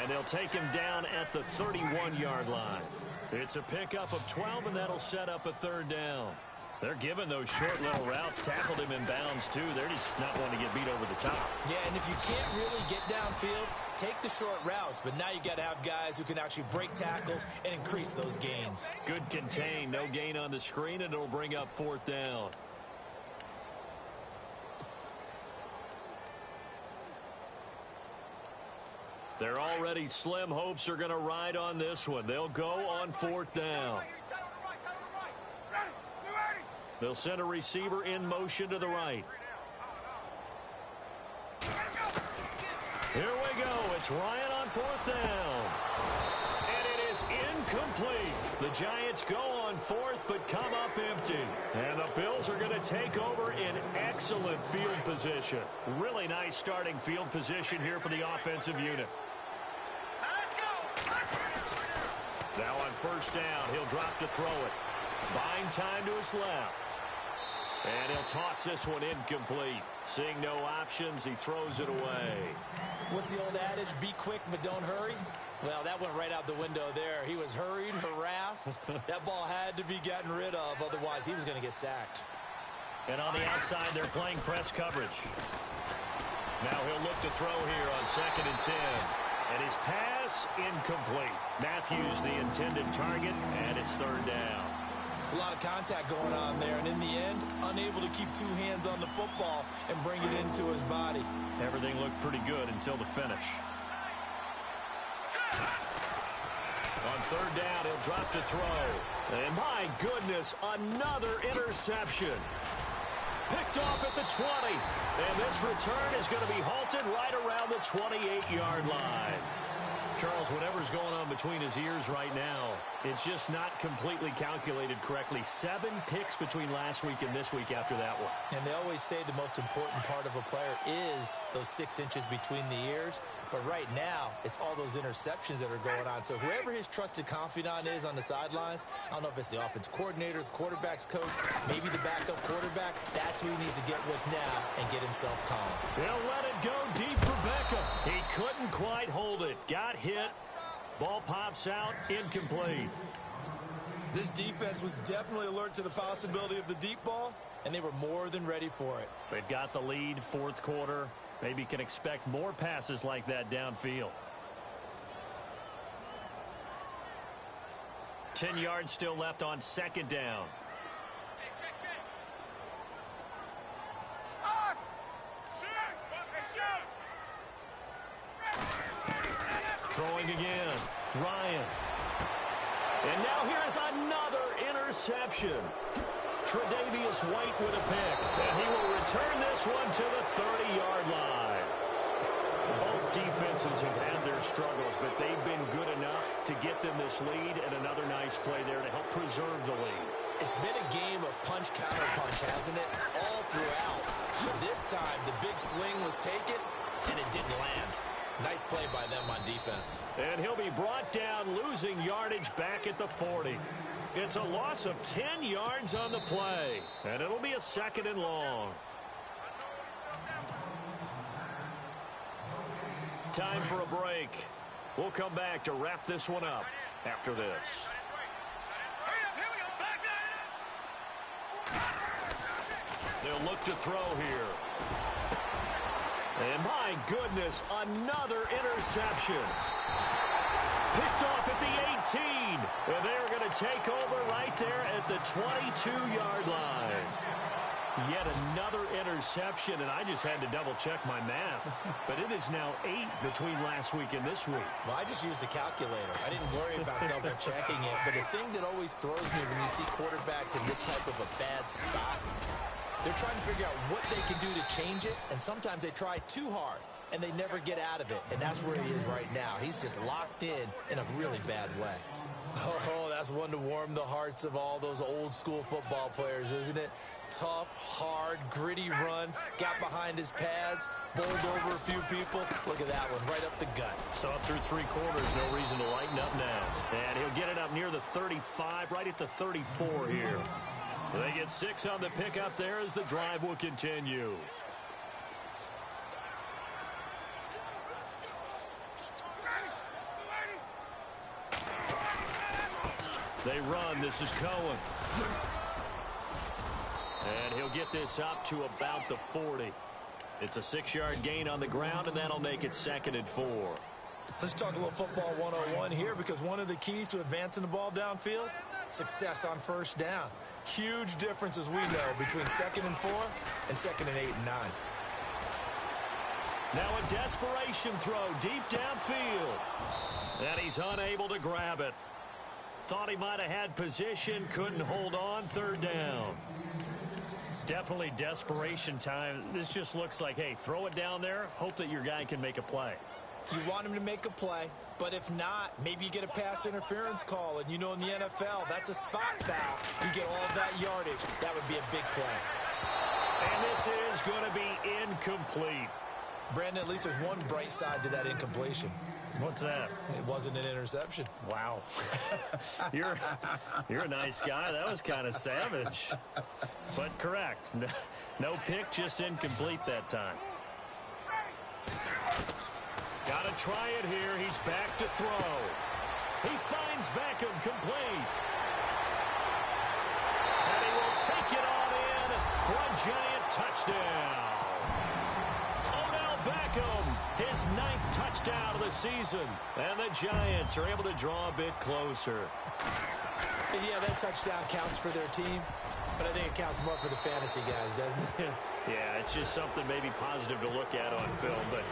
And they'll take him down at the 31-yard line. It's a pickup of 12, and that'll set up a third down. They're giving those short little routes. Tackled him in bounds, too. They're just not wanting to get beat over the top. Yeah, and if you can't really get downfield, take the short routes. But now you got to have guys who can actually break tackles and increase those gains. Good contain. No gain on the screen, and it'll bring up 4th down. They're already slim hopes are going to ride on this one. They'll go on 4th down. They'll send a receiver in motion to the right. Here we go. It's Ryan on 4th down. And it is incomplete. The Giants go on 4th but come up empty. And the Bills are going to take over in excellent field position. Really nice starting field position here for the offensive unit. Now on 1st down, he'll drop to throw it. Buying time to his left. And he'll toss this one incomplete. Seeing no options, he throws it away. What's the old adage? Be quick, but don't hurry. Well, that went right out the window there. He was hurried, harassed. That ball had to be gotten rid of. Otherwise, he was going to get sacked. And on the outside, they're playing press coverage. Now he'll look to throw here on 2nd and 10. And his pass incomplete. Matthews the intended target, and it's 3rd down. It's a lot of contact going on there, and in the end, unable to keep 2 hands on the football and bring it into his body. Everything looked pretty good until the finish. On 3rd down, he'll drop to throw. And my goodness, another interception. Picked off at the 20. And this return is going to be halted right around the 28-yard line. Charles, whatever's going on between his ears right now, it's just not completely calculated correctly. 7 picks between last week and this week after that one. And they always say the most important part of a player is those 6 inches between the ears. But right now, it's all those interceptions that are going on. So whoever his trusted confidant is on the sidelines, I don't know if it's the offense coordinator, the quarterback's coach, maybe the backup quarterback, that's who he needs to get with now and get himself calm. He'll let it go deep for Beckham. He couldn't quite hold it. Got hit. Ball pops out. Incomplete. This defense was definitely alert to the possibility of the deep ball, and they were more than ready for it. They've got the lead, 4th quarter. Maybe can expect more passes like that downfield. 10 yards still left on 2nd down. Throwing again. Ryan. And now here is another interception. Tre'Davious White with a pick. And he will return this one to the 30-yard line. Both defenses have had their struggles, but they've been good enough to get them this lead, and another nice play there to help preserve the lead. It's been a game of punch, counter punch, hasn't it? All throughout. But this time, the big swing was taken, and it didn't land. Nice play by them on defense. And he'll be brought down, losing yardage back at the 40. It's a loss of 10 yards on the play, and it'll be a 2nd and long. Time for a break. We'll come back to wrap this one up after this. They'll look to throw here. And my goodness, another interception. Picked off at the 18. And they're going to take over right there at the 22-yard line. Yet another interception, and I just had to double-check my math. But it is now 8 between last week and this week. Well, I just used a calculator. I didn't worry about double-checking it. But the thing that always throws me when you see quarterbacks in this type of a bad spot, they're trying to figure out what they can do to change it, and sometimes they try too hard, and they never get out of it. And that's where he is right now. He's just locked in a really bad way. Oh, that's one to warm the hearts of all those old-school football players, isn't it? Tough, hard, gritty run, got behind his pads, bowled over a few people. Look at that one, right up the gut. So up through 3 quarters, no reason to lighten up now. And he'll get it up near the 35, right at the 34 here. They get 6 on the pickup there as the drive will continue. They run. This is Cohen. And he'll get this up to about the 40. It's a 6-yard gain on the ground, and that'll make it 2nd and 4. Let's talk a little football 101 here, because one of the keys to advancing the ball downfield, success on first down. Huge difference, as we know, between 2nd and 4 and 2nd and 8 and 9. Now a desperation throw deep downfield. And he's unable to grab it. Thought he might have had position, couldn't hold on, 3rd down. Definitely desperation time. This just looks like, hey, throw it down there, hope that your guy can make a play. You want him to make a play, but if not, maybe you get a pass interference call, and you know in the NFL, that's a spot foul. You get all that yardage. That would be a big play. And this is going to be incomplete. Brandon, at least there's one bright side to that incompletion. What's that? It wasn't an interception. Wow. You're a nice guy. That was kind of savage. But correct. No pick, just incomplete that time. Got to try it here. He's back to throw. He finds Beckham complete. And he will take it on in for a giant touchdown. Odell Beckham, his 9th touchdown of the season. And the Giants are able to draw a bit closer. And yeah, that touchdown counts for their team, but I think it counts more for the fantasy guys, doesn't it? Yeah, it's just something maybe positive to look at on film, but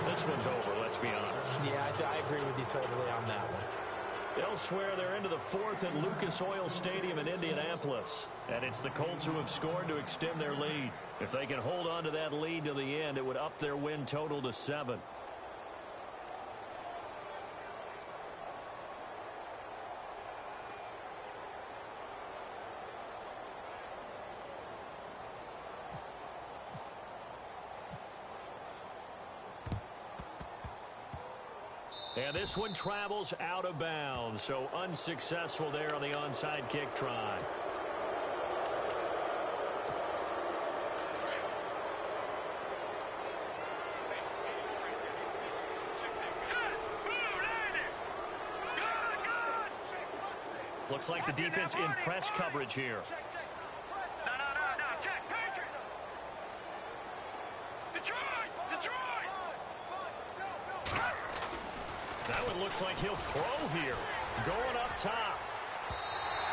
this one's over, let's be honest. Yeah, I agree with you totally on that one. Elsewhere, they're into the 4th at Lucas Oil Stadium in Indianapolis. And it's the Colts who have scored to extend their lead. If they can hold on to that lead to the end, it would up their win total to 7. And this one travels out of bounds, so unsuccessful there on the onside kick try. Looks like the defense in press coverage here. That one looks like he'll throw here. Going up top.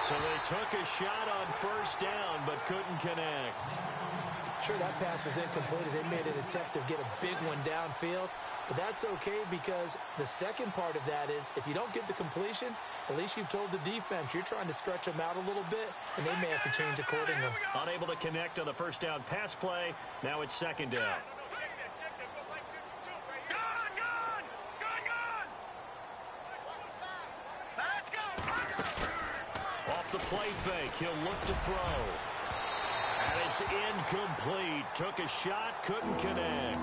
So they took a shot on first down, but couldn't connect. Sure, that pass was incomplete as they made an attempt to get a big one downfield. But that's okay, because the second part of that is if you don't get the completion, at least you've told the defense you're trying to stretch them out a little bit, and they may have to change accordingly. Unable to connect on the first down pass play. Now it's 2nd down. Off the play fake, he'll look to throw. And it's incomplete. Took a shot, couldn't connect.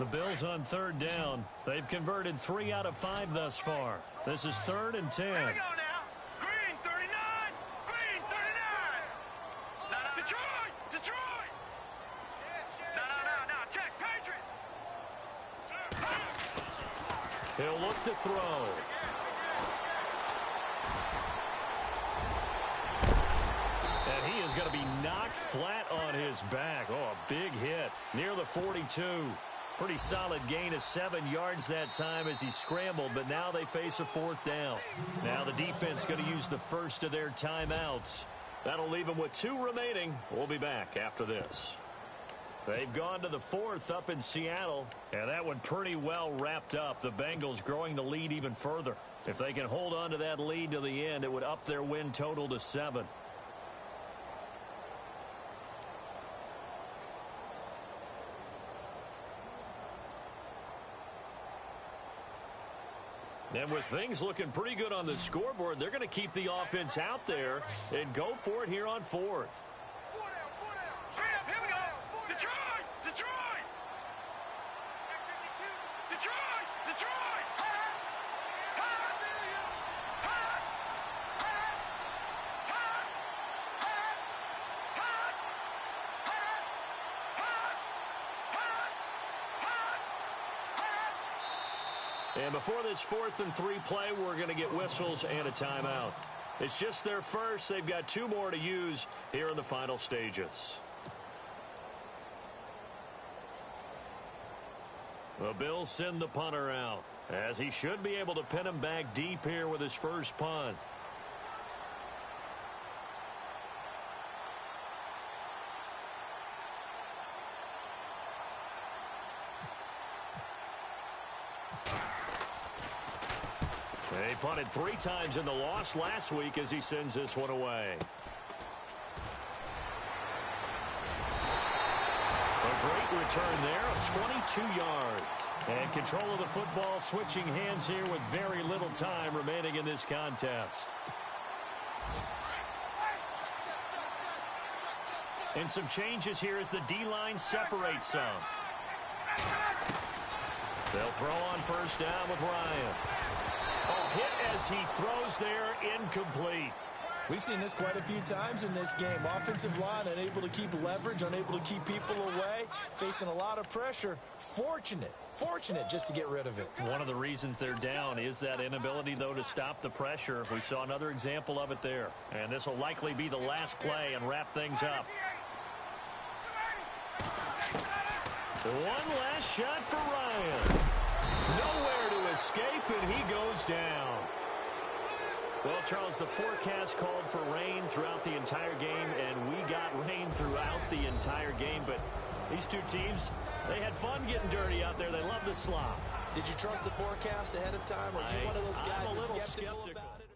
The Bills on third down. They've converted 3 out of 5 thus far. This is 3rd and 10. Here we go now. Green 39. Green 39. Detroit. Detroit. No. Check. Patriot. He'll look to throw. And he is going to be knocked flat on his back. Oh, a big hit near the 42. Pretty solid gain of 7 yards that time as he scrambled, but now they face a 4th down. Now the defense going to use the first of their timeouts. That'll leave them with 2 remaining. We'll be back after this. They've gone to the 4th up in Seattle, and that one pretty well wrapped up. The Bengals growing the lead even further. If they can hold on to that lead to the end, it would up their win total to 7. And with things looking pretty good on the scoreboard, they're going to keep the offense out there and go for it here on 4th. Here we go. Detroit. Detroit. Detroit. Detroit. And before this 4th and 3 play, we're going to get whistles and a timeout. It's just their first. They've got 2 more to use here in the final stages. The Bills send the punter out, as he should be able to pin him back deep here with his first punt. They punted 3 times in the loss last week as he sends this one away. A great return there of 22 yards. And control of the football switching hands here with very little time remaining in this contest. And some changes here as the D-line separates some. They'll throw on first down with Ryan. Oh, hit as he throws there, incomplete. We've seen this quite a few times in this game. Offensive line unable to keep leverage, unable to keep people away, facing a lot of pressure. Fortunate just to get rid of it. One of the reasons they're down is that inability, though, to stop the pressure. We saw another example of it there. And this will likely be the last play and wrap things up. One last shot for Ryan. Nowhere to escape, and he goes down. Well, Charles, the forecast called for rain throughout the entire game, and we got rain throughout the entire game. But these two teams, they had fun getting dirty out there. They love the slop. Did you trust the forecast ahead of time? Are you one of those guys I'm a little skeptical skeptical about it?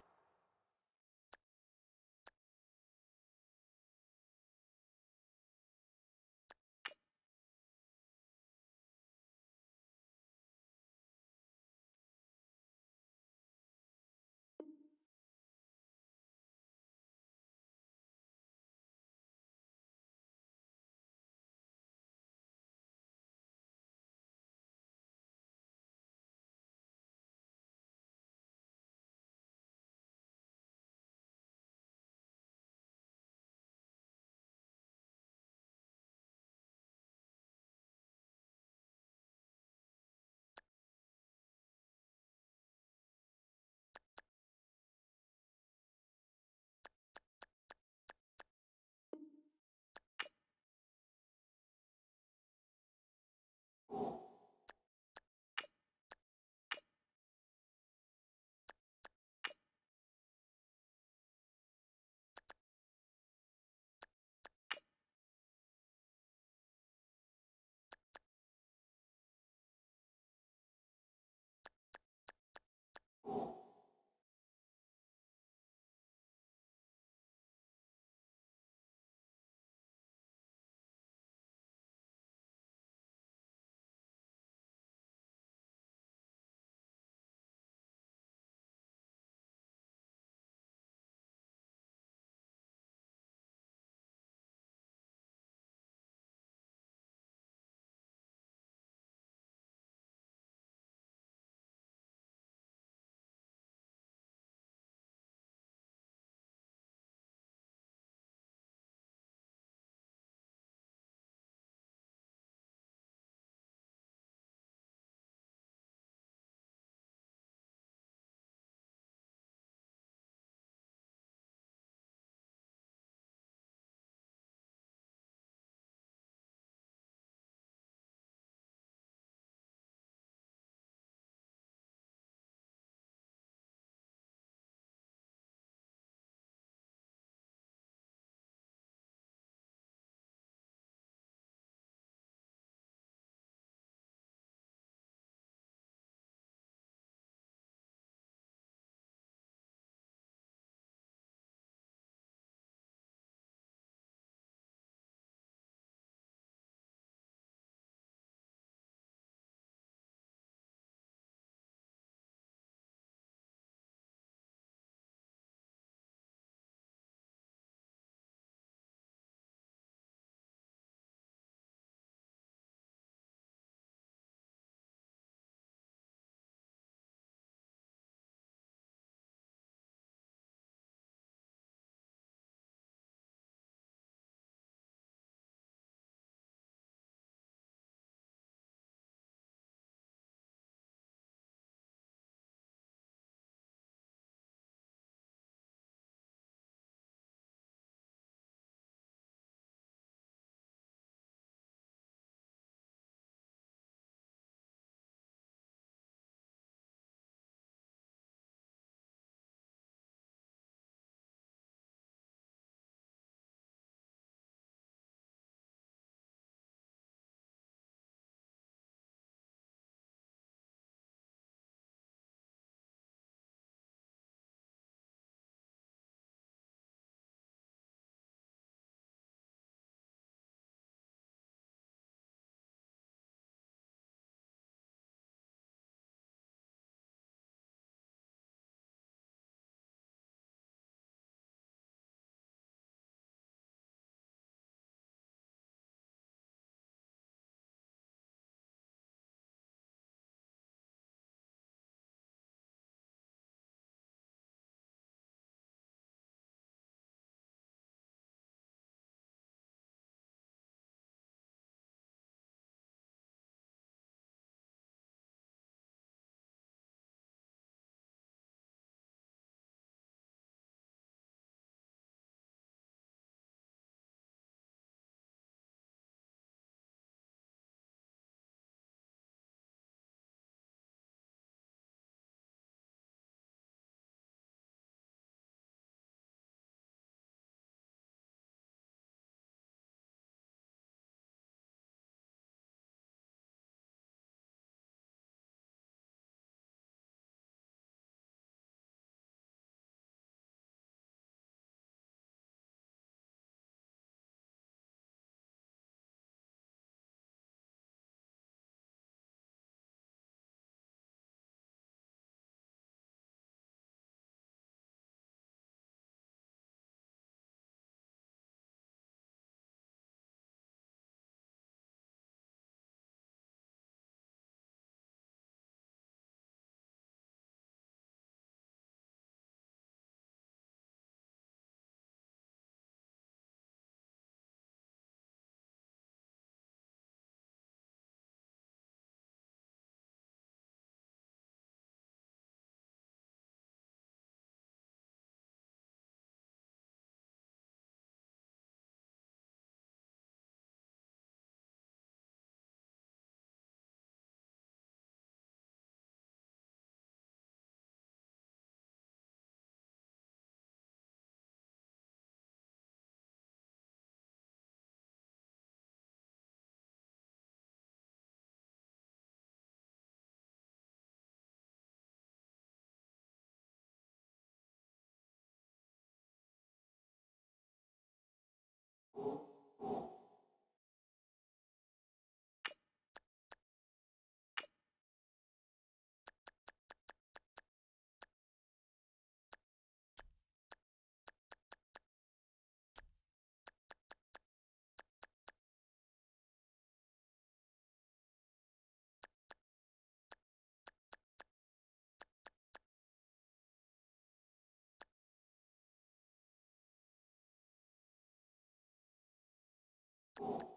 it.